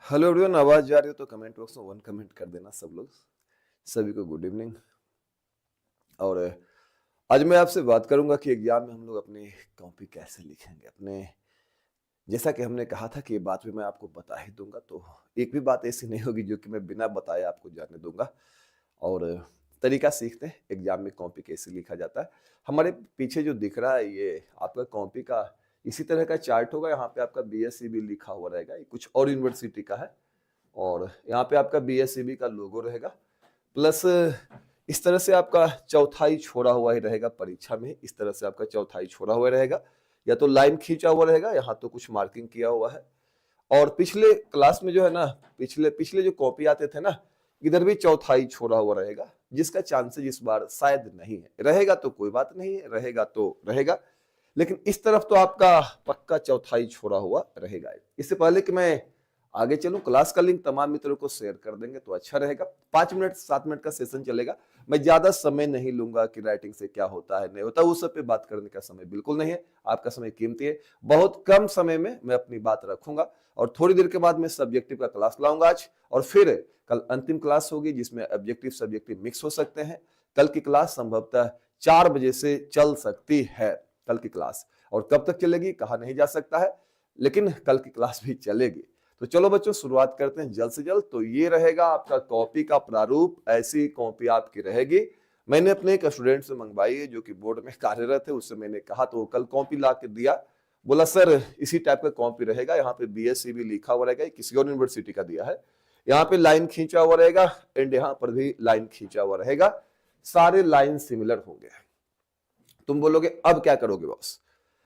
Hello everyone, आवाज जा रही हो तो कमेंट बॉक्स में वन कमेंट कर देना सब लोग। सभी को गुड इवनिंग। और आज मैं आपसे बात करूंगा कि एग्जाम में हम लोग अपनी कॉपी कैसे लिखेंगे अपने। जैसा कि हमने कहा था कि ये बात भी मैं आपको बता ही दूंगा, तो एक भी बात ऐसी नहीं होगी जो कि मैं बिना बताए आपको जानने दूंगा। और तरीका सीखते हैं एग्जाम में कॉपी कैसे लिखा जाता है। हमारे पीछे जो दिख रहा है ये आपका कॉपी का इसी तरह का चार्ट होगा। यहाँ पे आपका BSCB लिखा हुआ रहेगा, ये कुछ और यूनिवर्सिटी का है। और यहाँ पे आपका BSCB का लोगो रहेगा, प्लस इस तरह से आपका चौथाई छोड़ा हुआ ही रहेगा। परीक्षा में इस तरह से आपका चौथाई छोड़ा हुआ रहेगा, या तो लाइन खींचा हुआ रहेगा, यहाँ तो कुछ मार्किंग किया हुआ है। और पिछले क्लास में जो है ना, पिछले पिछले जो कॉपी आते थे ना, इधर भी चौथाई छोड़ा हुआ रहेगा, जिसका चांसेस इस बार शायद नहीं है। रहेगा तो कोई बात नहीं है, रहेगा तो रहेगा, लेकिन इस तरफ तो आपका पक्का चौथाई छोड़ा हुआ रहेगा। इससे पहले कि मैं आगे चलूं, क्लास का लिंक तमाम मित्रों को शेयर कर देंगे तो अच्छा रहेगा। 5 मिनट 7 मिनट का सेशन चलेगा। मैं ज्यादा समय नहीं लूंगा कि राइटिंग से क्या होता है नहीं होता, उस सब पे बात करने का समय बिल्कुल नहीं है। आपका समय कीमती है, बहुत कम समय में मैं अपनी बात रखूंगा। और थोड़ी देर के बाद मैं सब्जेक्टिव का क्लास लाऊंगा आज, और फिर कल अंतिम क्लास होगी जिसमें ऑब्जेक्टिव सब्जेक्टिव मिक्स हो सकते हैं। कल की क्लास संभवतः 4 बजे से चल सकती है। कल की क्लास और कब तक चलेगी कहा नहीं जा सकता है, लेकिन कल की क्लास भी चलेगी। तो चलो बच्चों, शुरुआत करते हैं जल्द से जल्द। तो ये रहेगा आपका कॉपी का प्रारूप, ऐसी कॉपी आपकी रहेगी। मैंने अपने एक स्टूडेंट से मंगवाई है जो कि बोर्ड में कार्यरत है, उससे मैंने कहा तो वो कल कॉपी ला के दिया। बोला सर इसी टाइप का कॉपी रहेगा, यहाँ पे BSCB लिखा हुआ रहेगा, किसी और यूनिवर्सिटी का दिया है। यहाँ पे लाइन खींचा हुआ रहेगा एंड यहाँ पर भी लाइन खींचा हुआ रहेगा, सारे लाइन सिमिलर होंगे। तुम बोलोगे अब क्या करोगे बॉस?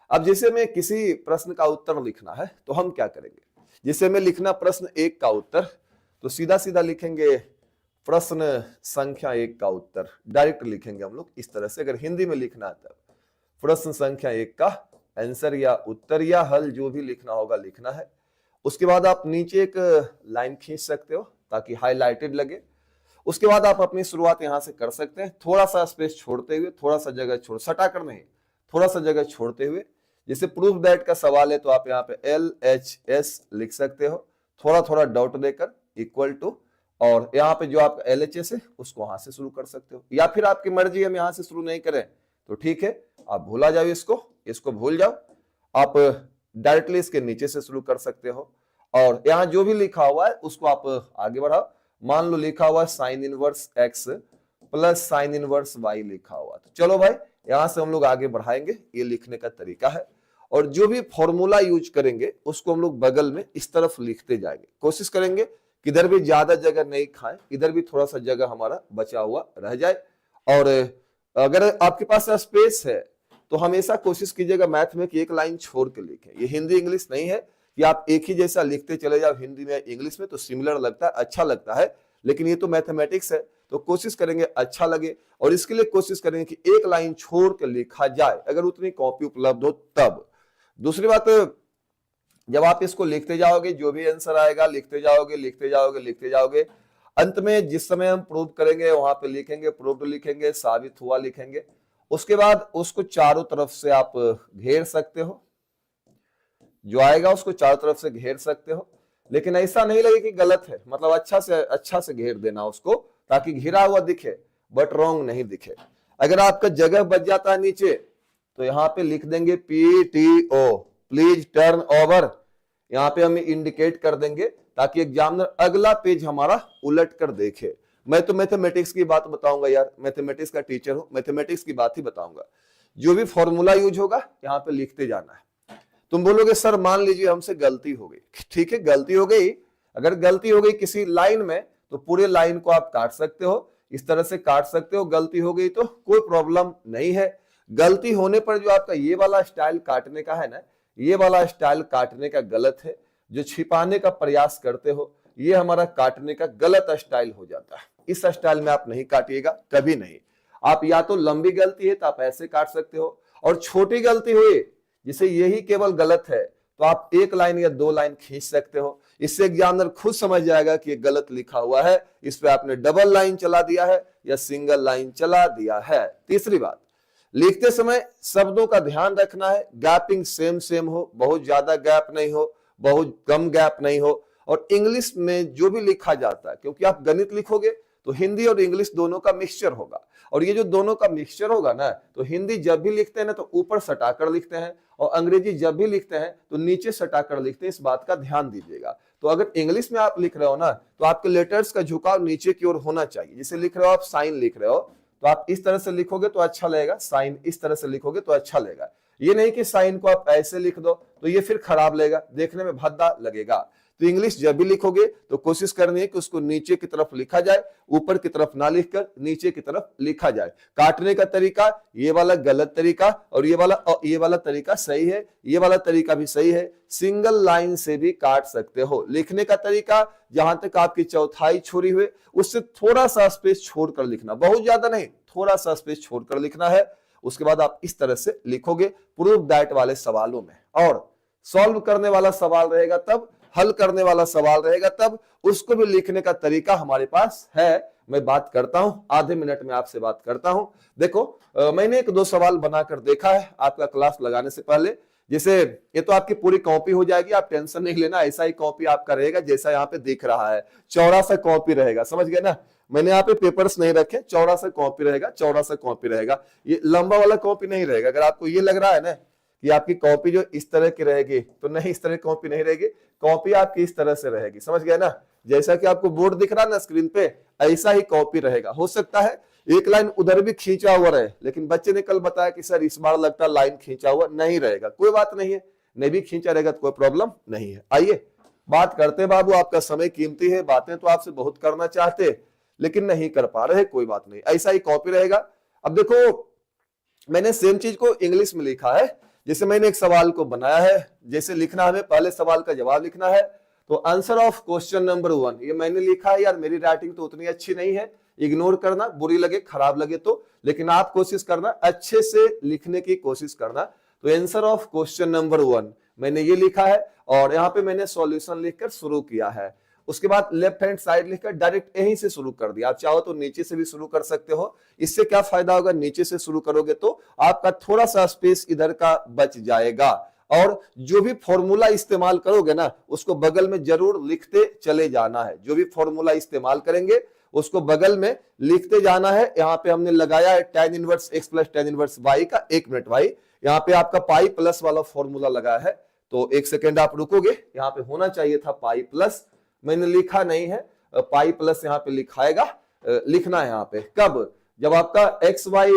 अब जैसे में किसी प्रश्न का उत्तर लिखना है तो हम क्या करेंगे? जैसे में लिखना प्रश्न 1 का उत्तर, तो सीधा सीधा लिखेंगे प्रश्न संख्या 1 का उत्तर, डायरेक्ट लिखेंगे हम लोग इस तरह से। अगर हिंदी में लिखना है तब प्रश्न संख्या 1 का आंसर या उत्तर या हल जो भी लिखना होगा लिखना है। उसके बाद आप नीचे एक लाइन खींच सकते हो ताकि हाईलाइटेड लगे। उसके बाद आप अपनी शुरुआत यहां से कर सकते हैं, थोड़ा सा स्पेस छोड़ते हुए, थोड़ा सा जगह छोड़, सटा कर नहीं, थोड़ा सा जगह छोड़ते हुए। जैसे प्रूफ दैट का सवाल है तो आप यहाँ पे LHS लिख सकते हो, थोड़ा थोड़ा डॉट देकर, इक्वल टू। और यहाँ पे जो आपका LHS है उसको वहां से शुरू कर सकते हो, या फिर आपकी मर्जी हम यहाँ से शुरू नहीं करें तो ठीक है, आप भूला जाओ इसको, इसको भूल जाओ। आप डायरेक्टली इसके नीचे से शुरू कर सकते हो, और यहाँ जो भी लिखा हुआ है उसको आप आगे बढ़ाओ। मान लो लिखा हुआ sine inverse x plus sine inverse y लिखा हुआ, तो चलो भाई यहां से हम लोग आगे बढ़ाएंगे। ये लिखने का तरीका है, और जो भी फॉर्मूला यूज करेंगे उसको हम लोग बगल में इस तरफ लिखते जाएंगे। कोशिश करेंगे कि इधर भी ज्यादा जगह नहीं खाएं, इधर भी थोड़ा सा जगह हमारा बचा हुआ रह जाए। और अगर आपके पास स्पेस है तो हमेशा कोशिश कीजिएगा मैथ में कि एक लाइन छोड़ के लिखें। ये हिंदी इंग्लिश नहीं है कि आप एक ही जैसा लिखते चले जाओ हिंदी में इंग्लिश में, तो सिमिलर लगता है, अच्छा लगता है, लेकिन ये तो मैथमेटिक्स है, तो कोशिश करेंगे अच्छा लगे। और इसके लिए कोशिश करेंगे कि एक लाइन छोड़ के लिखा जाए, अगर उतनी कॉपी उपलब्ध हो तब। दूसरी बात, जब आप इसको लिखते जाओगे जो भी आंसर आएगा लिखते जाओगे लिखते जाओगे लिखते जाओगे, अंत में जिस समय हम प्रूव करेंगे वहां पे लिखेंगे प्रूव्ड लिखेंगे, साबित हुआ लिखेंगे। उसके बाद उसको चारों तरफ से आप घेर सकते हो, जो आएगा उसको चारों तरफ से घेर सकते हो, लेकिन ऐसा नहीं लगे कि गलत है, मतलब अच्छा से घेर देना उसको ताकि घिरा हुआ दिखे बट रॉन्ग नहीं दिखे। अगर आपका जगह बच जाता है नीचे तो यहाँ पे लिख देंगे PTO, प्लीज टर्न ओवर। यहाँ पे हम इंडिकेट कर देंगे ताकि एग्जामिनर अगला पेज हमारा उलट कर देखे। मैं तो मैथमेटिक्स की बात बताऊंगा यार, मैथमेटिक्स का टीचर हूं, मैथमेटिक्स की बात ही बताऊंगा। जो भी फॉर्मूला यूज होगा यहाँ पे लिखते जाना है। तुम बोलोगे सर मान लीजिए हमसे गलती हो गई, ठीक है गलती हो गई, अगर गलती हो गई किसी लाइन में तो पूरे लाइन को आप काट सकते हो, इस तरह से काट सकते हो। गलती हो गई तो कोई प्रॉब्लम नहीं है। गलती होने पर जो आपका ये वाला स्टाइल काटने का है ना, ये वाला स्टाइल काटने का गलत है। जो छिपाने का प्रयास करते हो ये हमारा काटने का गलत स्टाइल हो जाता है। इस स्टाइल में आप नहीं काटिएगा कभी नहीं। आप या तो लंबी गलती है तो आप ऐसे काट सकते हो, और छोटी गलती हुई जिसे यही केवल गलत है तो आप एक लाइन या 2 लाइन खींच सकते हो। इससे एग्जामिनर खुद समझ जाएगा कि ये गलत लिखा हुआ है, इस पे आपने डबल लाइन चला दिया है या सिंगल लाइन चला दिया है। तीसरी बात, लिखते समय शब्दों का ध्यान रखना है, गैपिंग सेम सेम हो, बहुत ज्यादा गैप नहीं हो, बहुत कम गैप नहीं हो। और इंग्लिश में जो भी लिखा जाता है, क्योंकि आप गणित लिखोगे तो हिंदी और इंग्लिश दोनों का मिक्सचर होगा, और ये जो दोनों का मिक्सचर होगा ना, तो हिंदी जब भी लिखते हैं ना तो ऊपर सटाकर लिखते हैं, और अंग्रेजी जब भी लिखते हैं तो नीचे सटाकर लिखते हैं। इस बात का ध्यान दीजिएगा। तो अगर इंग्लिश में आप लिख रहे हो ना, तो आपके लेटर्स का झुकाव नीचे की ओर होना चाहिए। जैसे लिख रहे हो आप साइन लिख रहे हो, तो आप इस तरह से लिखोगे तो अच्छा लगेगा, साइन इस तरह से लिखोगे तो अच्छा लगेगा। ये नहीं कि साइन को आप ऐसे लिख दो तो ये फिर खराब लगेगा, देखने में भद्दा लगेगा। तो इंग्लिश जब भी लिखोगे तो कोशिश करनी है कि उसको नीचे की तरफ लिखा जाए, ऊपर की तरफ ना लिखकर नीचे की तरफ लिखा जाए। काटने का तरीका ये वाला गलत तरीका, और ये वाला तरीका सही है, ये वाला तरीका भी सही है। सिंगल लाइन से भी काट सकते हो। लिखने का तरीका जहां तक आपकी चौथाई छोड़ी हुई उससे थोड़ा सा स्पेस छोड़कर लिखना, बहुत ज्यादा नहीं, थोड़ा सा स्पेस छोड़कर लिखना है। उसके बाद आप इस तरह से लिखोगे प्रूव दैट वाले सवालों में। और सॉल्व करने वाला सवाल रहेगा तब, हल करने वाला सवाल रहेगा तब, उसको भी लिखने का तरीका हमारे पास है। मैं बात करता हूं, आधे मिनट में आपसे बात करता हूं। देखो मैंने एक दो सवाल बनाकर देखा है आपका क्लास लगाने से पहले। जैसे ये तो आपकी पूरी कॉपी हो जाएगी, आप टेंशन नहीं लेना, ऐसा ही कॉपी आपका रहेगा जैसा यहाँ पे दिख रहा है। चौड़ा सा कॉपी रहेगा, समझ गए ना। मैंने यहाँ पे पेपर्स नहीं रखे, चौड़ा सा कॉपी रहेगा, चौड़ा सा कॉपी रहेगा, ये लंबा वाला कॉपी नहीं रहेगा। अगर आपको ये लग रहा है ना कि आपकी कॉपी जो इस तरह की रहेगी, तो नहीं, इस तरह की कॉपी नहीं रहेगी। कॉपी आपकी इस तरह से रहेगी, समझ गए ना। जैसा कि आपको बोर्ड दिख रहा है ना स्क्रीन पे, ऐसा ही कॉपी रहेगा। हो सकता है एक लाइन उधर भी खींचा हुआ रहे, लेकिन बच्चे ने कल बताया कि सर इस बार लगता है लाइन खींचा हुआ नहीं रहेगा। कोई बात नहीं है, नहीं भी खींचा रहेगा तो कोई प्रॉब्लम नहीं है। आइए बात करते बाबू, आपका समय कीमती है, बातें तो आपसे बहुत करना चाहते लेकिन नहीं कर पा रहे, कोई बात नहीं, ऐसा ही कॉपी रहेगा। अब देखो मैंने सेम चीज को इंग्लिश में लिखा है। जैसे मैंने एक सवाल को बनाया है, जैसे लिखना हमें पहले सवाल का जवाब लिखना है। तो आंसर ऑफ क्वेश्चन नंबर 1 ये मैंने लिखा है। यार मेरी राइटिंग तो उतनी अच्छी नहीं है, इग्नोर करना, बुरी लगे खराब लगे तो, लेकिन आप कोशिश करना अच्छे से लिखने की कोशिश करना। तो आंसर ऑफ क्वेश्चन नंबर 1 मैंने ये लिखा है, और यहाँ पे मैंने सॉल्यूशन लिखकर शुरू किया है। उसके बाद लेफ्ट हैंड साइड लिखकर डायरेक्ट यहीं से शुरू कर दिया। आप चाहो तो नीचे से भी शुरू कर सकते हो। इससे क्या फायदा होगा, नीचे से शुरू करोगे तो आपका थोड़ा सा स्पेस इधर का बच जाएगा। और जो भी फॉर्मूला इस्तेमाल करोगे ना, उसको बगल में जरूर लिखते चले जाना है। जो भी फॉर्मूला इस्तेमाल करेंगे उसको बगल में लिखते जाना है। यहाँ पे हमने लगाया है tan inverse x plus tan inverse y का। 1 मिनट भाई, यहाँ पे आपका पाई प्लस वाला फॉर्मूला लगाया है, तो 1 सेकेंड आप रुकोगे। यहाँ पे होना चाहिए था पाई प्लस, मैंने लिखा नहीं है, पाई प्लस यहाँ पे लिखाएगा, लिखना है यहाँ पे कब, जब आपका x y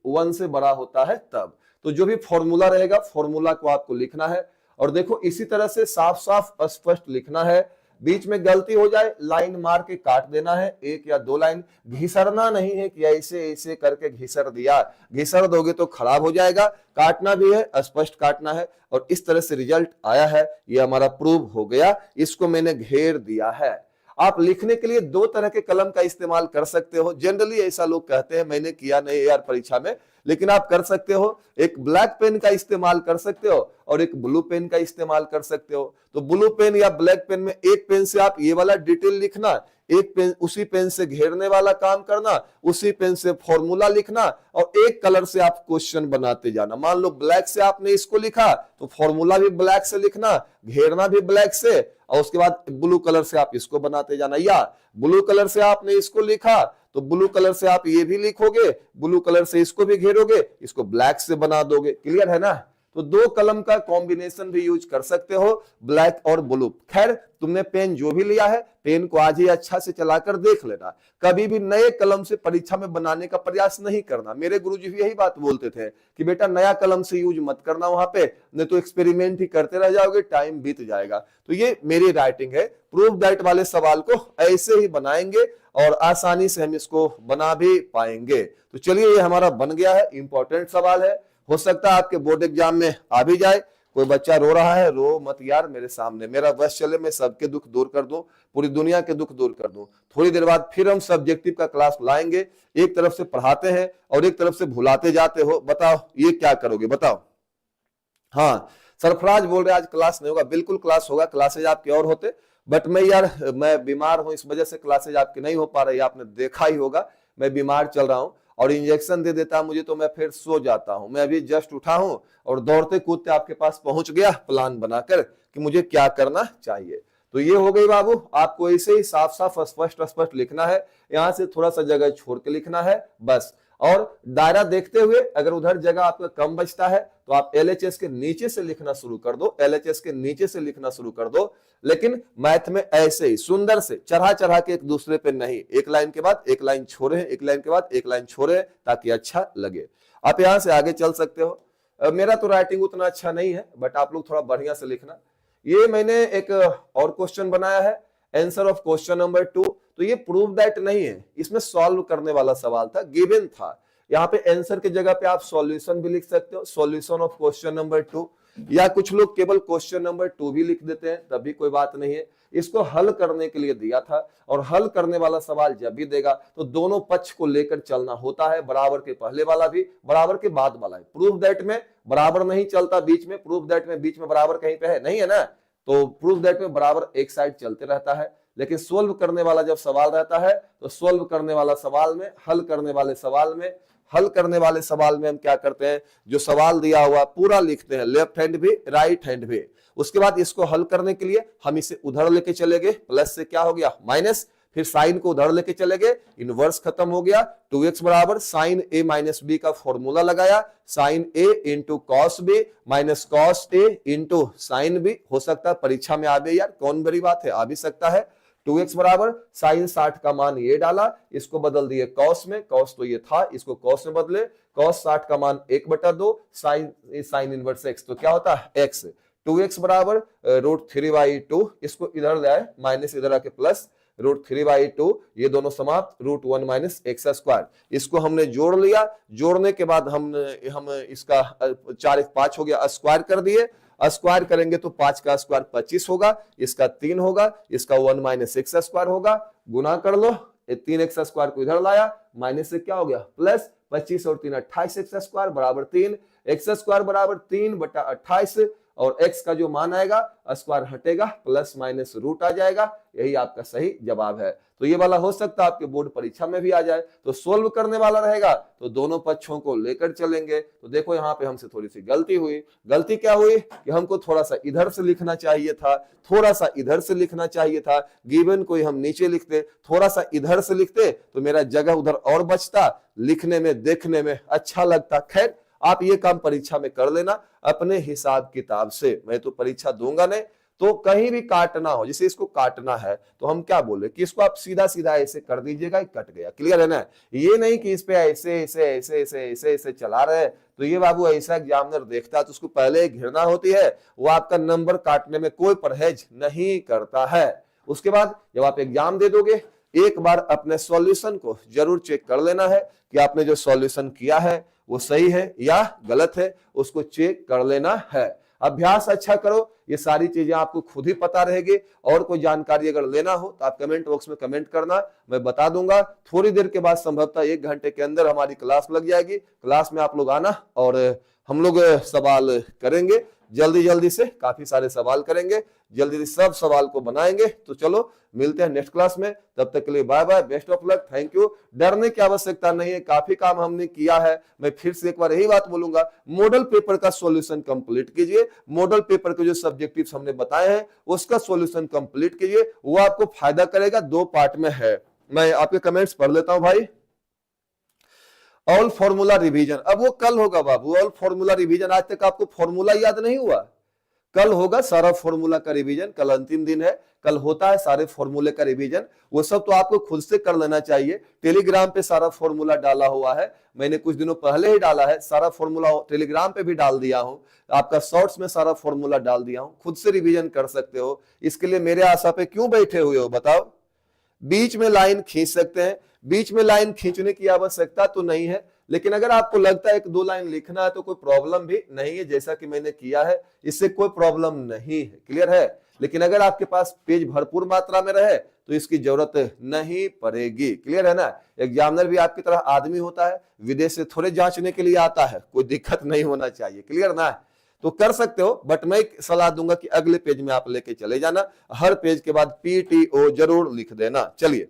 1 से बड़ा होता है तब। तो जो भी फॉर्मूला रहेगा फॉर्मूला को आपको लिखना है। और देखो इसी तरह से साफ साफ स्पष्ट लिखना है। बीच में गलती हो जाए लाइन मार के काट देना है, 1 या 2 लाइन। घिसरना नहीं है कि ऐसे ऐसे करके घिसर दिया, घिसर दोगे तो खराब हो जाएगा। काटना भी है, स्पष्ट काटना है। और इस तरह से रिजल्ट आया है, ये हमारा प्रूव हो गया। इसको मैंने घेर दिया है। आप लिखने के लिए 2 तरह के कलम का इस्तेमाल कर सकते हो। जनरली ऐसा लोग कहते हैं, मैंने किया नहीं यार परीक्षा में, लेकिन आप कर सकते हो। एक ब्लैक पेन का इस्तेमाल कर सकते हो और एक ब्लू पेन का इस्तेमाल कर सकते हो। तो ब्लू पेन या ब्लैक पेन में एक पेन से आप ये वाला डिटेल लिखना, एक पेन उसी पेन से घेरने वाला काम करना, उसी पेन से फॉर्मूला लिखना, और एक कलर से आप क्वेश्चन बनाते जाना। मान लो ब्लैक से आपने इसको लिखा तो फॉर्मूला भी ब्लैक से लिखना, घेरना भी ब्लैक से, और उसके बाद ब्लू कलर से आप इसको बनाते जाना। या ब्लू कलर से आपने इसको लिखा तो ब्लू कलर से आप ये भी लिखोगे, ब्लू कलर से इसको भी घेरोगे, इसको ब्लैक से बना दोगे। क्लियर है ना। तो 2 कलम का कॉम्बिनेशन भी यूज कर सकते हो, ब्लैक और ब्लू। खैर तुमने पेन जो भी लिया है, पेन को आज ही अच्छा से चलाकर देख लेना। कभी भी नए कलम से परीक्षा में बनाने का प्रयास नहीं करना। मेरे गुरुजी भी यही बात बोलते थे कि बेटा नया कलम से यूज मत करना वहां पे, नहीं तो एक्सपेरिमेंट ही करते रह जाओगे, टाइम बीत जाएगा। तो ये मेरी राइटिंग है। प्रूव दैट वाले सवाल को ऐसे ही बनाएंगे और आसानी से हम इसको बना भी पाएंगे। तो चलिए ये हमारा बन गया है, इंपॉर्टेंट सवाल है। हो सकता है आपके बोर्ड एग्जाम में आ भी जाए। कोई बच्चा रो रहा है, रो मत यार, मेरे सामने मेरा बस चले, मैं सबके दुख दूर कर दूं, पूरी दुनिया के दुख दूर कर दूं। थोड़ी देर बाद फिर हम सब्जेक्टिव का क्लास लाएंगे। एक तरफ से पढ़ाते हैं और एक तरफ से भुलाते जाते हो। बताओ ये क्या करोगे, बताओ। हाँ सरफराज बोल रहे आज क्लास नहीं होगा। बिल्कुल क्लास होगा, क्लासेज आपके और होते, बट मैं बीमार हूं, इस वजह से क्लासेज आपकी नहीं हो पा रही। आपने देखा ही होगा मैं बीमार चल रहा हूं, और इंजेक्शन दे देता मुझे तो मैं फिर सो जाता हूं। मैं अभी जस्ट उठा हूं और दौड़ते कूदते आपके पास पहुंच गया प्लान बनाकर कि मुझे क्या करना चाहिए। तो ये हो गई बाबू, आपको ऐसे ही साफ साफ स्पष्ट स्पष्ट लिखना है, यहां से थोड़ा सा जगह छोड़ के लिखना है बस। और दायरा देखते हुए अगर उधर जगह आपका कम बचता है तो आप LHS के नीचे से लिखना शुरू कर दो, LHS के नीचे से लिखना शुरू कर दो। लेकिन मैथ में ऐसे ही सुंदर से चढ़ा चढ़ा के एक दूसरे पे नहीं, एक लाइन के बाद एक लाइन छोड़े, एक लाइन के बाद एक लाइन छोड़े, ताकि अच्छा लगे। आप यहां से आगे चल सकते हो। मेरा तो राइटिंग उतना अच्छा नहीं है, बट आप लोग थोड़ा बढ़िया से लिखना। ये मैंने एक और क्वेश्चन बनाया है, आंसर ऑफ क्वेश्चन नंबर 2। तो ये प्रूव दैट नहीं है, इसमें सॉल्व करने वाला सवाल था, गिवन था। यहाँ पे आंसर की जगह पे आप सॉल्यूशन भी लिख सकते हो, सॉल्यूशन ऑफ क्वेश्चन नंबर 2, या कुछ लोग केवल क्वेश्चन नंबर 2 भी लिख देते हैं, तब भी कोई बात नहीं है। इसको हल करने के लिए दिया था, और हल करने वाला सवाल जब भी देगा तो दोनों पक्ष को लेकर चलना होता है, बराबर के पहले वाला भी, बराबर के बाद वाला भी। प्रूफ दैट में बराबर नहीं चलता बीच में, प्रूफ दैट में बीच में बराबर कहीं पे है नहीं, है ना। तो प्रूफ दैट में बराबर एक साइड चलते रहता है। लेकिन सोल्व करने वाला जब सवाल रहता है तो सोल्व करने वाला सवाल में, हल करने वाले सवाल में, हल करने वाले सवाल में हम क्या करते हैं, जो सवाल दिया हुआ पूरा लिखते हैं, लेफ्ट हैंड भी राइट हैंड भी। उसके बाद इसको हल करने के लिए हम इसे उधर लेके चले गए, प्लस से क्या हो गया माइनस, फिर साइन को उधर लेके चले गए, इनवर्स खत्म हो गया। 2x बराबर साइन a माइनस बी का फॉर्मूला लगाया, sine a into cos B minus cos a into sine B. हो सकता है परीक्षा में आ गए यार, कौन बड़ी बात है, आ भी सकता है। 2x बराबर साइन 60 का मान ये डाला, इसको बदल दिए कॉस में, कॉस तो ये था, इसको कॉस में बदले, कॉस 60 का मान 1/2, साइन इनवर्स x, तो क्या होता है x। 2x बराबर √3/2, इसको इधर ले आए, माइनस इधर आके प्लस, √3/2, ये दोनों समाप्त, √1 माइनस एक्स स्क्वायर। इसको हमने जोड़ लिया, जोड़ने के बाद हम इसका 4 1 5 हो गया, स्क्वायर कर दिए। स्क्वायर करेंगे तो 5 का स्क्वायर 25 होगा, इसका 3 होगा, इसका 1 माइनस एक्स स्क्वायर होगा। गुना कर लो, 3x स्क्वायर को इधर लाया, माइनस से क्या हो गया प्लस, 25 और 3 28 एक्स स्क्वायर बराबर 3, एक्स स्क्वायर बराबर 3/28, और x का जो मान आएगा स्क्वायर हटेगा, प्लस माइनस रूट आ जाएगा, यही आपका सही जवाब है। तो ये वाला हो सकता है आपके बोर्ड परीक्षा में भी आ जाए। तो सोल्व करने वाला रहेगा तो दोनों पक्षों को लेकर चलेंगे। तो देखो यहाँ पे हमसे थोड़ी सी गलती हुई। गलती क्या हुई कि हमको थोड़ा सा इधर से लिखना चाहिए था, थोड़ा सा इधर से लिखना चाहिए था। गिवन को हम नीचे लिखते, थोड़ा सा इधर से लिखते तो मेरा जगह उधर और बचता, लिखने में देखने में अच्छा लगता। खैर आप ये काम परीक्षा में कर लेना अपने हिसाब किताब से, मैं तो परीक्षा दूंगा नहीं। तो कहीं भी काटना हो, जैसे इसको काटना है तो हम क्या बोले कि इसको आप सीधा सीधा ऐसे कर दीजिएगा, कट गया। क्लियर है ना। ये नहीं कि इस पे ऐसे ऐसे ऐसे ऐसे ऐसे ऐसे चला रहे। तो ये बाबू ऐसा एग्जामिनर देखता है तो उसको पहले घृणा होती है, वो आपका नंबर काटने में कोई परहेज नहीं करता है। उसके बाद जब आप एग्जाम दे दोगे, एक बार अपने सॉल्यूशन को जरूर चेक कर लेना है कि आपने जो सॉल्यूशन किया है वो सही है या गलत है, उसको चेक कर लेना है। अभ्यास अच्छा करो, ये सारी चीजें आपको खुद ही पता रहेगी। और कोई जानकारी अगर लेना हो तो आप कमेंट बॉक्स में कमेंट करना, मैं बता दूंगा। थोड़ी देर के बाद संभवतः 1 घंटे के अंदर हमारी क्लास लग जाएगी। क्लास में आप लोग आना और हम लोग सवाल करेंगे, जल्दी जल्दी से काफी सारे सवाल करेंगे, जल्दी सब सवाल को बनाएंगे। तो चलो मिलते हैं नेक्स्ट क्लास में, तब तक के लिए bye bye, best of luck, thank you. डरने की आवश्यकता नहीं है, काफी काम हमने किया है। मैं फिर से एक बार यही बात बोलूंगा, मॉडल पेपर का सॉल्यूशन कंप्लीट कीजिए। मॉडल पेपर के जो सब्जेक्टिव्स हमने बताए हैं उसका सॉल्यूशन कंप्लीट कीजिए, वो आपको फायदा करेगा। 2 पार्ट में है। मैं आपके कमेंट्स पढ़ लेता हूं भाई। ऑल फॉर्मूला रिवीजन, अब वो कल होगा बाबू। ऑल फॉर्मूला रिवीजन, आज तक आपको फॉर्मूला याद नहीं हुआ, कल होगा सारा फॉर्मूला का रिवीजन। कल अंतिम दिन है, कल होता है सारे फॉर्मूले का रिवीजन। वो सब तो आपको खुद से कर लेना चाहिए। टेलीग्राम पे सारा फॉर्मूला डाला हुआ है, मैंने कुछ दिनों पहले ही डाला है सारा फॉर्मूला, टेलीग्राम पे भी डाल दिया हूं, आपका शॉर्ट्स में सारा फॉर्मूला डाल दिया हूं, खुद से रिवीजन कर सकते हो। इसके लिए मेरे आशा पे क्यों बैठे हुए हो बताओ। बीच में लाइन खींच सकते हैं, बीच में लाइन खींचने की आवश्यकता तो नहीं है, लेकिन अगर आपको लगता है 1-2 लाइन लिखना है तो कोई प्रॉब्लम भी नहीं है, जैसा कि मैंने किया है, इससे कोई प्रॉब्लम नहीं है। क्लियर है। लेकिन अगर आपके पास पेज भरपूर मात्रा में रहे तो इसकी जरूरत नहीं पड़ेगी। क्लियर है ना। एग्जामिनर भी आपकी तरह आदमी होता है, विदेश से थोड़े जांचने के लिए आता है, कोई दिक्कत नहीं होना चाहिए। क्लियर ना। तो कर सकते हो, बट मैं सलाह दूंगा कि अगले पेज में आप लेके चले जाना, हर पेज के बाद PTO जरूर लिख देना। चलिए,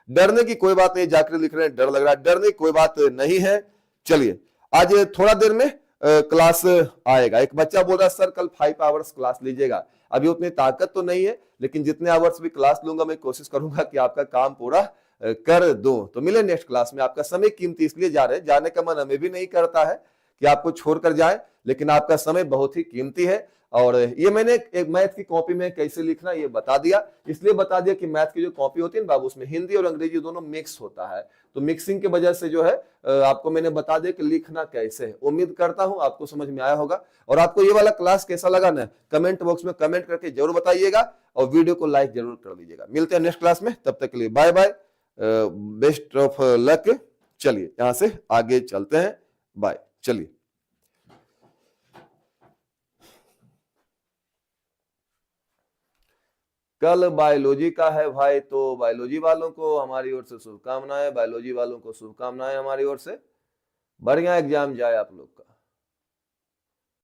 डरने की कोई बात नहीं, जाकर लिख रहे हैं डर लग रहा है, डरने की कोई बात नहीं है। चलिए आज थोड़ा देर में क्लास आएगा। एक बच्चा बोल रहा है सर कल 5 आवर्स क्लास लीजिएगा। अभी उतनी ताकत तो नहीं है, लेकिन जितने आवर्स भी क्लास लूंगा मैं कोशिश करूंगा कि आपका काम पूरा कर दूं। तो मिले नेक्स्ट क्लास में। आपका समय कीमती इसलिए जा रहे हैं, जाने का मन हमें भी नहीं करता है कि आपको छोड़कर जाए, लेकिन आपका समय बहुत ही कीमती है। और ये मैंने एक मैथ की कॉपी में कैसे लिखना ये बता दिया। इसलिए बता दिया कि मैथ की जो कॉपी होती है ना बाबू, उसमें हिंदी और अंग्रेजी दोनों मिक्स होता है। तो मिक्सिंग की वजह से जो है आपको मैंने बता दिया कि लिखना कैसे है। उम्मीद करता हूं आपको समझ में आया होगा। और आपको ये वाला क्लास कैसा लगा ना, कमेंट बॉक्स में कमेंट करके जरूर बताइएगा और वीडियो को लाइक जरूर कर दीजिएगा। मिलते हैं नेक्स्ट क्लास में, तब तक के लिए bye bye, best of luck. चलिए यहां से आगे चलते हैं, बाय। चलिए कल बायोलॉजी का है भाई, तो बायोलॉजी वालों को हमारी ओर से शुभकामनाएं, बायोलॉजी वालों को शुभकामनाएं हमारी ओर से। बढ़िया एग्जाम जाए आप लोग का।